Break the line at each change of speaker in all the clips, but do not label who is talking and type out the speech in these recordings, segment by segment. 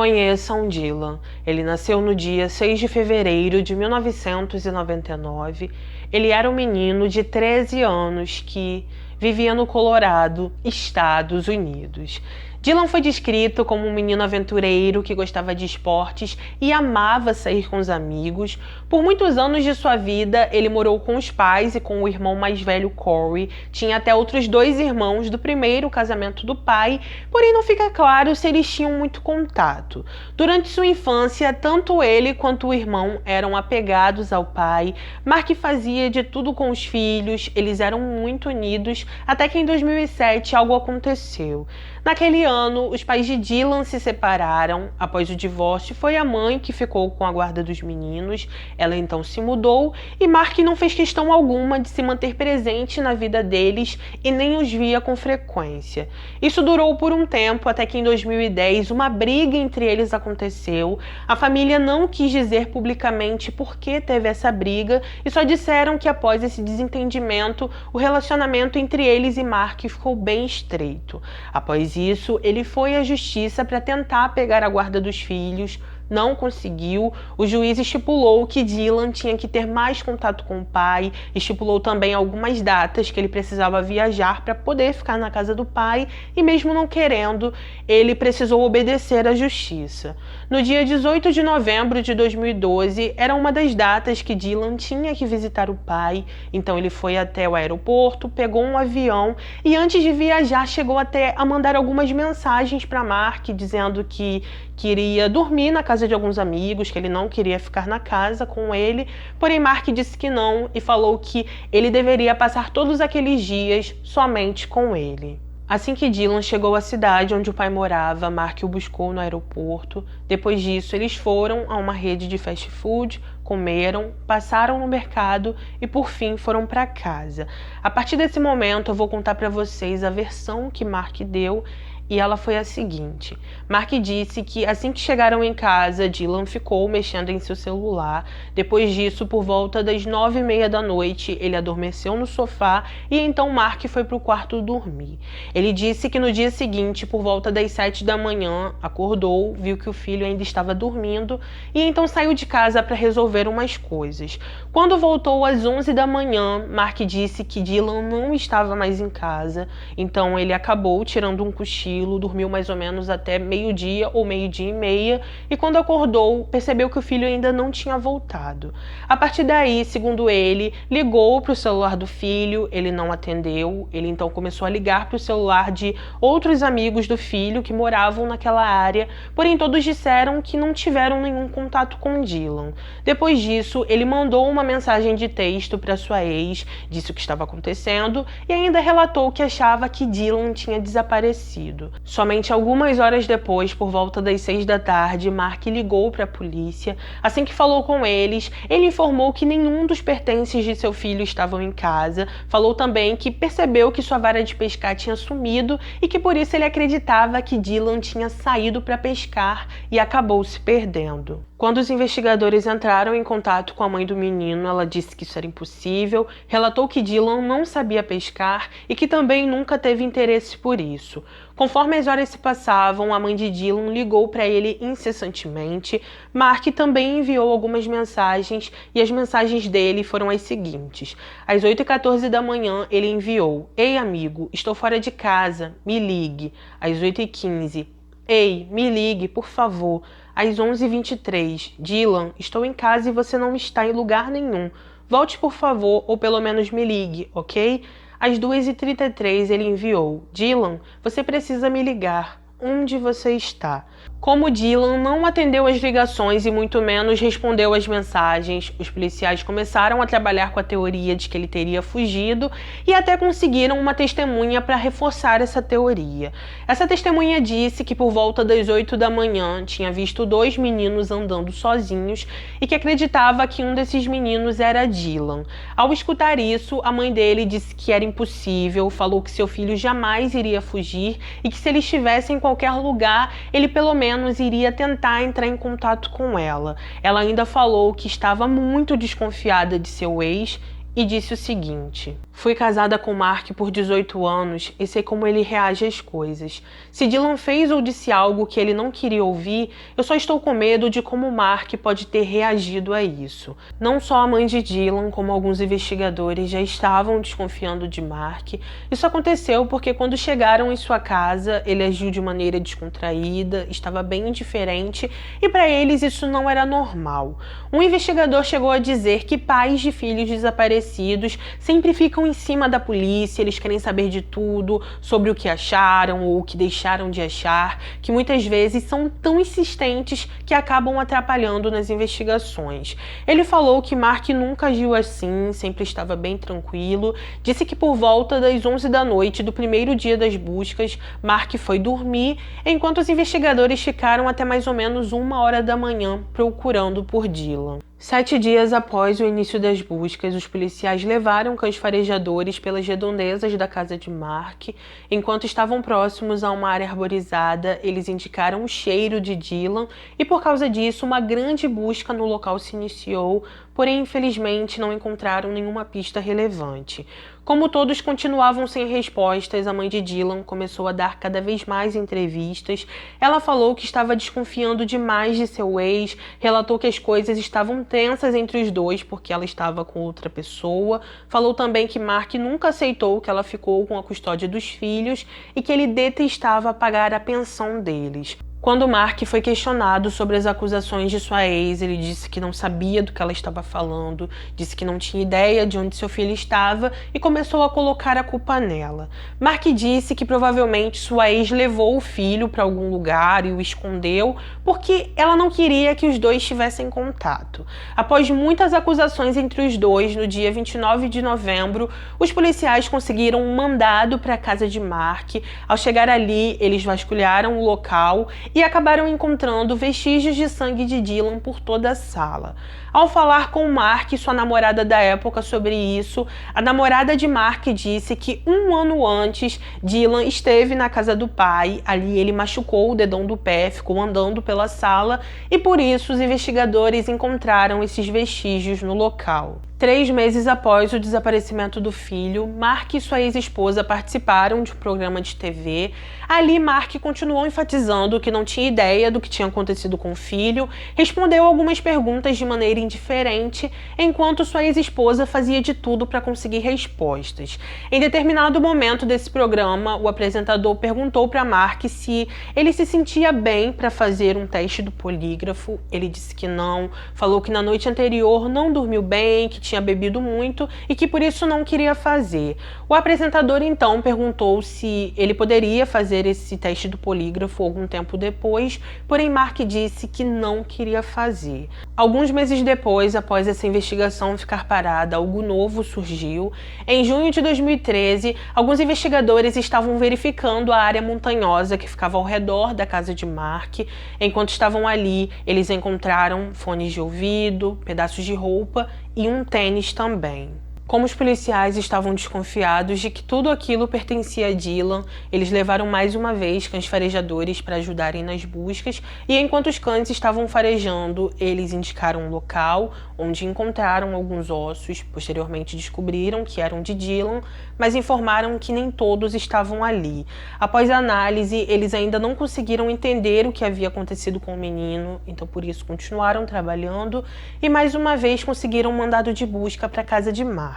Conheçam Dylan. Ele nasceu no dia 6 de fevereiro de 1999. Ele era um menino de 13 anos que vivia no Colorado, Estados Unidos. Dylan foi descrito como um menino aventureiro que gostava de esportes e amava sair com os amigos. Por muitos anos de sua vida, ele morou com os pais e com o irmão mais velho, Corey. Tinha até outros 2 irmãos do primeiro casamento do pai, porém não fica claro se eles tinham muito contato. Durante sua infância, tanto ele quanto o irmão eram apegados ao pai. Mark fazia de tudo com os filhos, eles eram muito unidos, até que em 2007 algo aconteceu. Naquele ano, os pais de Dylan se separaram. Após o divórcio, foi a mãe que ficou com a guarda dos meninos. Ela então se mudou e Mark não fez questão alguma de se manter presente na vida deles e nem os via com frequência. Isso durou por um tempo, até que em 2010 uma briga entre eles aconteceu. A família não quis dizer publicamente por que teve essa briga e só disseram que após esse desentendimento, o relacionamento entre eles e Mark ficou bem estreito. Após isso, ele foi à justiça para tentar pegar a guarda dos filhos. Não conseguiu. O juiz estipulou que Dylan tinha que ter mais contato com o pai, estipulou também algumas datas que ele precisava viajar para poder ficar na casa do pai e mesmo não querendo, ele precisou obedecer à justiça. No dia 18 de novembro de 2012, era uma das datas que Dylan tinha que visitar o pai, então ele foi até o aeroporto, pegou um avião e antes de viajar chegou até a mandar algumas mensagens para Mark dizendo que queria dormir na casa de alguns amigos, que ele não queria ficar na casa com ele, porém Mark disse que não e falou que ele deveria passar todos aqueles dias somente com ele. Assim que Dylan chegou à cidade onde o pai morava, Mark o buscou no aeroporto. Depois disso, eles foram a uma rede de fast food, comeram, passaram no mercado e por fim foram para casa. A partir desse momento eu vou contar para vocês a versão que Mark deu e ela foi a seguinte. Mark disse que assim que chegaram em casa, Dylan ficou mexendo em seu celular. Depois disso, por volta das 9h30 da noite, ele adormeceu no sofá e então Mark foi para o quarto dormir. Ele disse que no dia seguinte, por volta das 7 da manhã, acordou, viu que o filho ainda estava dormindo e então saiu de casa para resolver umas coisas. Quando voltou às 11 da manhã, Mark disse que Dylan não estava mais em casa, então ele acabou tirando um cochilo, dormiu mais ou menos até meio-dia ou meio-dia e meia e quando acordou, percebeu que o filho ainda não tinha voltado. A partir daí, segundo ele, ligou para o celular do filho, ele não atendeu, ele então começou a ligar para o celular de outros amigos do filho que moravam naquela área, porém todos disseram que não tiveram nenhum contato com Dylan. Depois disso, ele mandou uma mensagem de texto para sua ex, disse o que estava acontecendo e ainda relatou que achava que Dylan tinha desaparecido. Somente algumas horas depois, por volta das 6 da tarde, Mark ligou para a polícia. Assim que falou com eles, ele informou que nenhum dos pertences de seu filho estavam em casa. Falou também que percebeu que sua vara de pescar tinha sumido e que por isso ele acreditava que Dylan tinha saído para pescar e acabou se perdendo. Quando os investigadores entraram em contato com a mãe do menino, ela disse que isso era impossível, relatou que Dylan não sabia pescar e que também nunca teve interesse por isso. Conforme as horas se passavam, a mãe de Dylan ligou para ele incessantemente. Mark também enviou algumas mensagens e as mensagens dele foram as seguintes. Às 8h14 da manhã, ele enviou: "Ei, amigo, estou fora de casa, me ligue." Às 8h15, "Ei, me ligue, por favor." Às 11h23, "Dylan, estou em casa e você não está em lugar nenhum. Volte, por favor, ou pelo menos me ligue, ok?" Às 2h33, ele enviou: "Dylan, você precisa me ligar. Onde você está?" Como Dylan não atendeu as ligações e muito menos respondeu às mensagens, os policiais começaram a trabalhar com a teoria de que ele teria fugido e até conseguiram uma testemunha para reforçar essa teoria. Essa testemunha disse que por volta das 8 da manhã tinha visto 2 meninos andando sozinhos e que acreditava que um desses meninos era Dylan. Ao escutar isso, a mãe dele disse que era impossível, falou que seu filho jamais iria fugir e que se ele estivesse em qualquer lugar, ele pelo menos iria tentar entrar em contato com ela. Ela ainda falou que estava muito desconfiada de seu ex e disse o seguinte: "Fui casada com Mark por 18 anos e sei como ele reage às coisas. Se Dylan fez ou disse algo que ele não queria ouvir, eu só estou com medo de como Mark pode ter reagido a isso." Não só a mãe de Dylan, como alguns investigadores já estavam desconfiando de Mark. Isso aconteceu porque quando chegaram em sua casa, ele agiu de maneira descontraída, estava bem indiferente e para eles isso não era normal. Um investigador chegou a dizer que pais de filhos desaparecidos sempre ficam em cima da polícia, eles querem saber de tudo, sobre o que acharam ou o que deixaram de achar, que muitas vezes são tão insistentes que acabam atrapalhando nas investigações. Ele falou que Mark nunca agiu assim, sempre estava bem tranquilo, disse que por volta das 11 da noite do primeiro dia das buscas, Mark foi dormir, enquanto os investigadores ficaram até mais ou menos 1 hora da manhã procurando por Dylan. 7 dias após o início das buscas, os policiais levaram cães farejadores pelas redondezas da casa de Mark. Enquanto estavam próximos a uma área arborizada, eles indicaram o cheiro de Dylan e, por causa disso, uma grande busca no local se iniciou, porém, infelizmente, não encontraram nenhuma pista relevante. Como todos continuavam sem respostas, a mãe de Dylan começou a dar cada vez mais entrevistas. Ela falou que estava desconfiando demais de seu ex, relatou que as coisas estavam tensas entre os dois porque ela estava com outra pessoa. Falou também que Mark nunca aceitou que ela ficou com a custódia dos filhos e que ele detestava pagar a pensão deles. Quando Mark foi questionado sobre as acusações de sua ex, ele disse que não sabia do que ela estava falando, disse que não tinha ideia de onde seu filho estava e começou a colocar a culpa nela. Mark disse que provavelmente sua ex levou o filho para algum lugar e o escondeu porque ela não queria que os dois tivessem contato. Após muitas acusações entre os dois, no dia 29 de novembro, os policiais conseguiram um mandado para a casa de Mark. Ao chegar ali, eles vasculharam o local e acabaram encontrando vestígios de sangue de Dylan por toda a sala. Ao falar com Mark e sua namorada da época sobre isso, a namorada de Mark disse que 1 ano antes, Dylan esteve na casa do pai. Ali ele machucou o dedão do pé, ficou andando pela sala e por isso os investigadores encontraram esses vestígios no local. 3 meses após o desaparecimento do filho, Mark e sua ex-esposa participaram de um programa de TV. Ali, Mark continuou enfatizando que não tinha ideia do que tinha acontecido com o filho, respondeu algumas perguntas de maneira indiferente, enquanto sua ex-esposa fazia de tudo para conseguir respostas. Em determinado momento desse programa, o apresentador perguntou para Mark se ele se sentia bem para fazer um teste do polígrafo. Ele disse que não, falou que na noite anterior não dormiu bem, que tinha bebido muito e que por isso não queria fazer. O apresentador então perguntou se ele poderia fazer esse teste do polígrafo algum tempo depois, porém Mark disse que não queria fazer. Alguns meses depois, após essa investigação ficar parada, algo novo surgiu. Em junho de 2013, alguns investigadores estavam verificando a área montanhosa que ficava ao redor da casa de Mark. Enquanto estavam ali, eles encontraram fones de ouvido, pedaços de roupa e um tênis também. Como os policiais estavam desconfiados de que tudo aquilo pertencia a Dylan, eles levaram mais uma vez cães farejadores para ajudarem nas buscas e enquanto os cães estavam farejando, eles indicaram um local onde encontraram alguns ossos. Posteriormente descobriram que eram de Dylan, mas informaram que nem todos estavam ali. Após a análise, eles ainda não conseguiram entender o que havia acontecido com o menino, então por isso continuaram trabalhando e mais uma vez conseguiram um mandado de busca para a casa de Mark.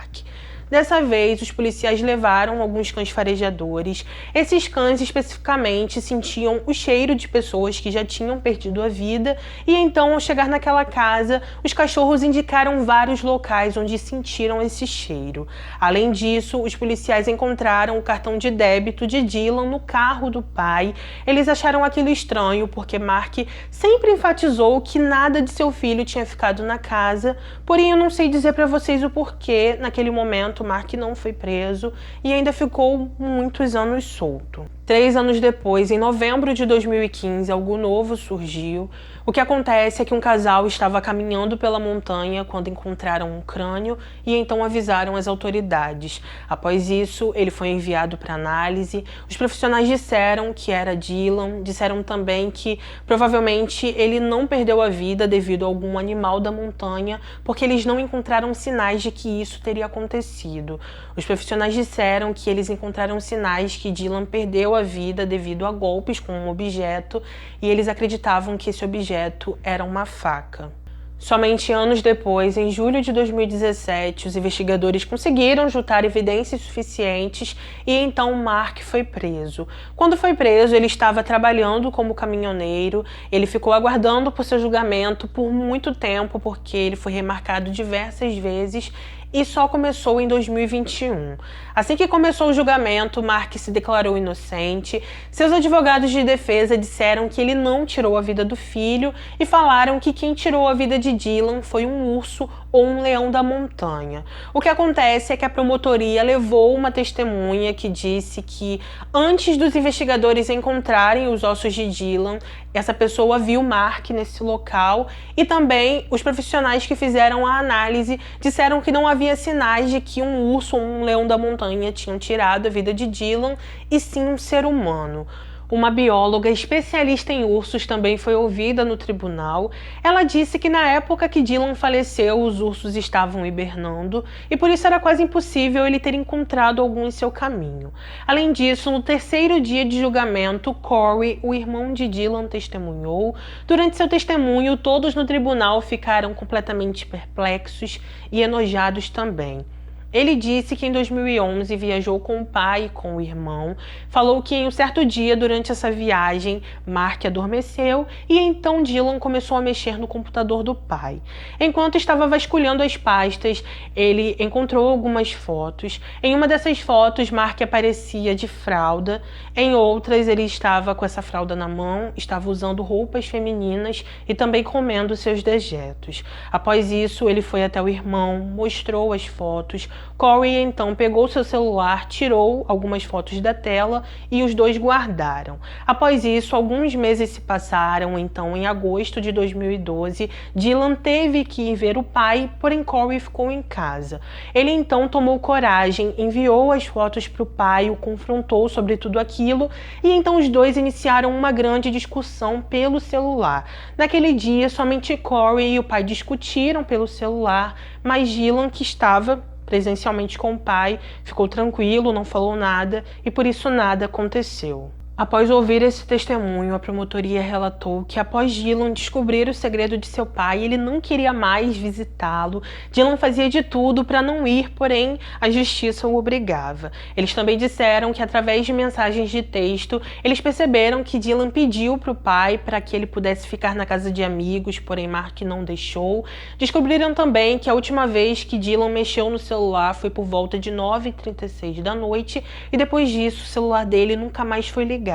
Dessa vez, os policiais levaram alguns cães farejadores. Esses cães especificamente sentiam o cheiro de pessoas que já tinham perdido a vida e então, ao chegar naquela casa, os cachorros indicaram vários locais onde sentiram esse cheiro. Além disso, os policiais encontraram o cartão de débito de Dylan no carro do pai. Eles acharam aquilo estranho porque Mark sempre enfatizou que nada de seu filho tinha ficado na casa, porém eu não sei dizer para vocês o porquê naquele momento julgamento, Mark não foi preso e ainda ficou muitos anos solto. 3 anos depois, em novembro de 2015, algo novo surgiu. O que acontece é que um casal estava caminhando pela montanha quando encontraram um crânio e então avisaram as autoridades. Após isso, ele foi enviado para análise. Os profissionais disseram que era Dylan, disseram também que provavelmente ele não perdeu a vida devido a algum animal da montanha, porque eles não encontraram sinais de que isso teria acontecido. Os profissionais disseram que eles encontraram sinais que Dylan perdeu a vida devido a golpes com um objeto e eles acreditavam que esse objeto era uma faca. Somente anos depois, em julho de 2017, os investigadores conseguiram juntar evidências suficientes e então Mark foi preso. Quando foi preso, ele estava trabalhando como caminhoneiro, ele ficou aguardando por seu julgamento por muito tempo porque ele foi remarcado diversas vezes e só começou em 2021. Assim que começou o julgamento, Mark se declarou inocente. Seus advogados de defesa disseram que ele não tirou a vida do filho e falaram que quem tirou a vida de Dylan foi um urso ou um leão da montanha. O que acontece é que a promotoria levou uma testemunha que disse que antes dos investigadores encontrarem os ossos de Dylan, essa pessoa viu Mark nesse local e também os profissionais que fizeram a análise disseram que não havia sinais de que um urso ou um leão da montanha tinham tirado a vida de Dylan e sim um ser humano. Uma bióloga especialista em ursos também foi ouvida no tribunal. Ela disse que na época que Dylan faleceu, os ursos estavam hibernando e por isso era quase impossível ele ter encontrado algum em seu caminho. Além disso, no terceiro dia de julgamento, Corey, o irmão de Dylan, testemunhou. Durante seu testemunho, todos no tribunal ficaram completamente perplexos e enojados também. Ele disse que em 2011 viajou com o pai e com o irmão, falou que em um certo dia durante essa viagem, Mark adormeceu e então Dylan começou a mexer no computador do pai. Enquanto estava vasculhando as pastas, ele encontrou algumas fotos. Em uma dessas fotos, Mark aparecia de fralda, em outras ele estava com essa fralda na mão, estava usando roupas femininas e também comendo seus dejetos. Após isso, ele foi até o irmão, mostrou as fotos. Corey então pegou seu celular, tirou algumas fotos da tela e os dois guardaram. Após isso, alguns meses se passaram, então em agosto de 2012, Dylan teve que ir ver o pai, porém Corey ficou em casa. Ele então tomou coragem, enviou as fotos para o pai, o confrontou sobre tudo aquilo e então os dois iniciaram uma grande discussão pelo celular. Naquele dia, somente Corey e o pai discutiram pelo celular, mas Dylan, que estava presencialmente com o pai, ficou tranquilo, não falou nada e por isso nada aconteceu. Após ouvir esse testemunho, a promotoria relatou que após Dylan descobrir o segredo de seu pai, ele não queria mais visitá-lo. Dylan fazia de tudo para não ir, porém a justiça o obrigava. Eles também disseram que através de mensagens de texto, eles perceberam que Dylan pediu para o pai para que ele pudesse ficar na casa de amigos, porém Mark não deixou. Descobriram também que a última vez que Dylan mexeu no celular foi por volta de 9h36 da noite e depois disso o celular dele nunca mais foi ligado.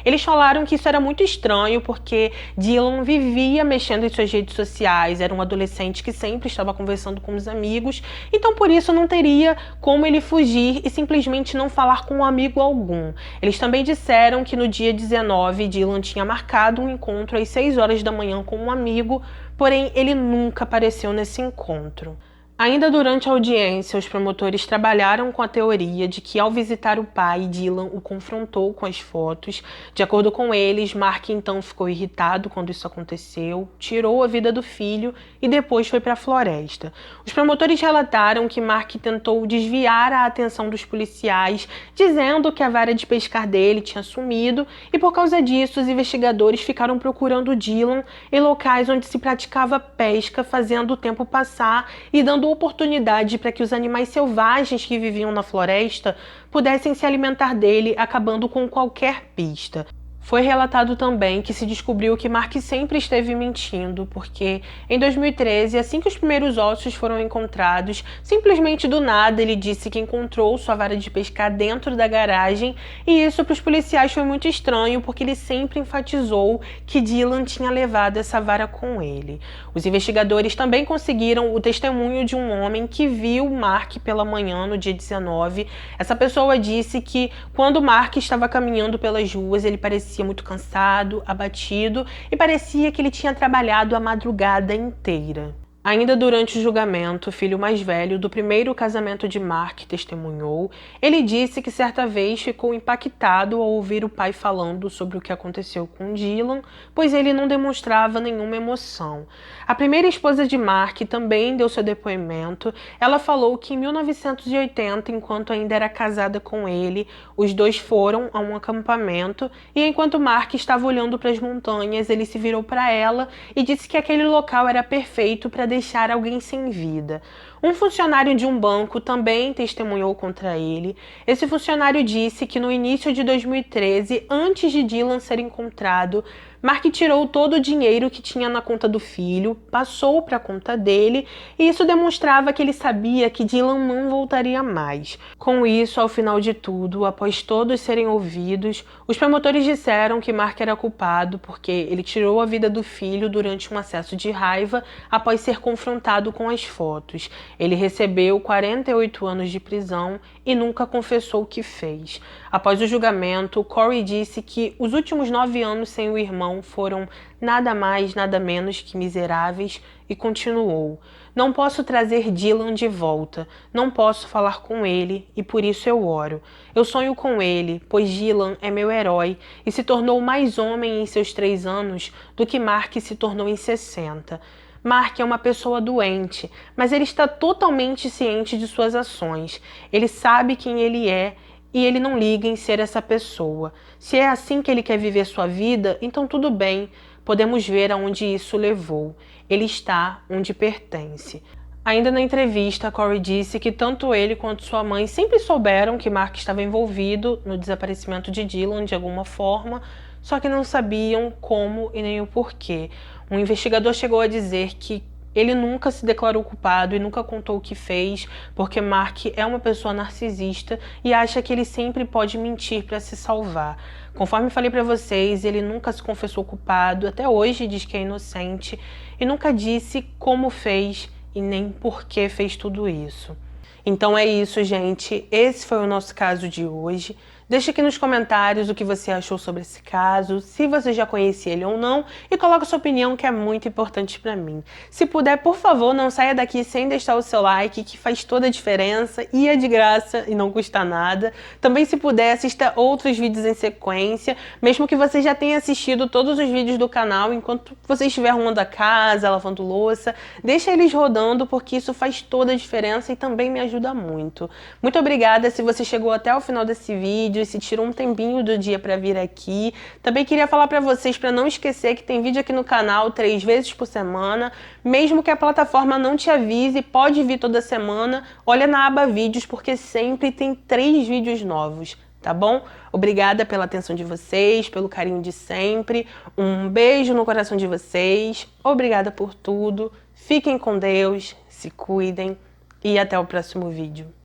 Eles falaram que isso era muito estranho porque Dylan vivia mexendo em suas redes sociais, era um adolescente que sempre estava conversando com os amigos, então por isso não teria como ele fugir e simplesmente não falar com um amigo algum. Eles também disseram que no dia 19, Dylan tinha marcado um encontro às 6 horas da manhã com um amigo, porém ele nunca apareceu nesse encontro. Ainda durante a audiência, os promotores trabalharam com a teoria de que ao visitar o pai, Dylan o confrontou com as fotos. De acordo com eles, Mark então ficou irritado quando isso aconteceu, tirou a vida do filho e depois foi para a floresta. Os promotores relataram que Mark tentou desviar a atenção dos policiais, dizendo que a vara de pescar dele tinha sumido e por causa disso os investigadores ficaram procurando Dylan em locais onde se praticava pesca, fazendo o tempo passar e dando oportunidade para que os animais selvagens que viviam na floresta pudessem se alimentar dele, acabando com qualquer pista. Foi relatado também que se descobriu que Mark sempre esteve mentindo, porque em 2013, assim que os primeiros ossos foram encontrados, simplesmente do nada ele disse que encontrou sua vara de pescar dentro da garagem, e isso para os policiais foi muito estranho, porque ele sempre enfatizou que Dylan tinha levado essa vara com ele. Os investigadores também conseguiram o testemunho de um homem que viu Mark pela manhã no dia 19. Essa pessoa disse que quando Mark estava caminhando pelas ruas, ele parecia muito cansado, abatido e parecia que ele tinha trabalhado a madrugada inteira. Ainda durante o julgamento, o filho mais velho do primeiro casamento de Mark testemunhou. Ele disse que certa vez ficou impactado ao ouvir o pai falando sobre o que aconteceu com Dylan, pois ele não demonstrava nenhuma emoção. A primeira esposa de Mark também deu seu depoimento. Ela falou que em 1980, enquanto ainda era casada com ele, os dois foram a um acampamento e enquanto Mark estava olhando para as montanhas, ele se virou para ela e disse que aquele local era perfeito para deixar alguém sem vida. Um funcionário de um banco também testemunhou contra ele. Esse funcionário disse que no início de 2013, antes de Dylan ser encontrado, Mark tirou todo o dinheiro que tinha na conta do filho, passou para a conta dele, e isso demonstrava que ele sabia que Dylan não voltaria mais. Com isso, ao final de tudo, após todos serem ouvidos, os promotores disseram que Mark era culpado porque ele tirou a vida do filho durante um acesso de raiva após ser confrontado com as fotos. Ele recebeu 48 anos de prisão e nunca confessou o que fez. Após o julgamento, Corey disse que os últimos 9 anos sem o irmão foram nada mais, nada menos que miseráveis e continuou: "Não posso trazer Dylan de volta, não posso falar com ele e por isso eu oro. Eu sonho com ele, pois Dylan é meu herói e se tornou mais homem em seus 3 anos do que Mark se tornou em 60. Mark é uma pessoa doente, mas ele está totalmente ciente de suas ações. Ele sabe quem ele é e ele não liga em ser essa pessoa. Se é assim que ele quer viver sua vida, então tudo bem, podemos ver aonde isso levou. Ele está onde pertence." Ainda na entrevista, Corey disse que tanto ele quanto sua mãe sempre souberam que Mark estava envolvido no desaparecimento de Dylan de alguma forma, só que não sabiam como e nem o porquê. Um investigador chegou a dizer que ele nunca se declarou culpado e nunca contou o que fez, porque Mark é uma pessoa narcisista e acha que ele sempre pode mentir para se salvar. Conforme falei para vocês, ele nunca se confessou culpado, até hoje diz que é inocente e nunca disse como fez e nem por que fez tudo isso. Então é isso, gente. Esse foi o nosso caso de hoje. Deixa aqui nos comentários o que você achou sobre esse caso, se você já conhecia ele ou não, e coloca sua opinião, que é muito importante pra mim. Se puder, por favor, não saia daqui sem deixar o seu like, que faz toda a diferença e é de graça e não custa nada. Também, se puder, assista outros vídeos em sequência, mesmo que você já tenha assistido todos os vídeos do canal, enquanto você estiver arrumando a casa, lavando louça, deixa eles rodando, porque isso faz toda a diferença e também me ajuda muito. Muito obrigada se você chegou até o final desse vídeo e se tirou um tempinho do dia para vir aqui. Também queria falar para vocês para não esquecer que tem vídeo aqui no canal 3 vezes por semana. Mesmo que a plataforma não te avise, pode vir toda semana. Olha na aba vídeos, porque sempre tem 3 vídeos novos, tá bom? Obrigada pela atenção de vocês, pelo carinho de sempre. Um beijo no coração de vocês. Obrigada por tudo. Fiquem com Deus, se cuidem e até o próximo vídeo.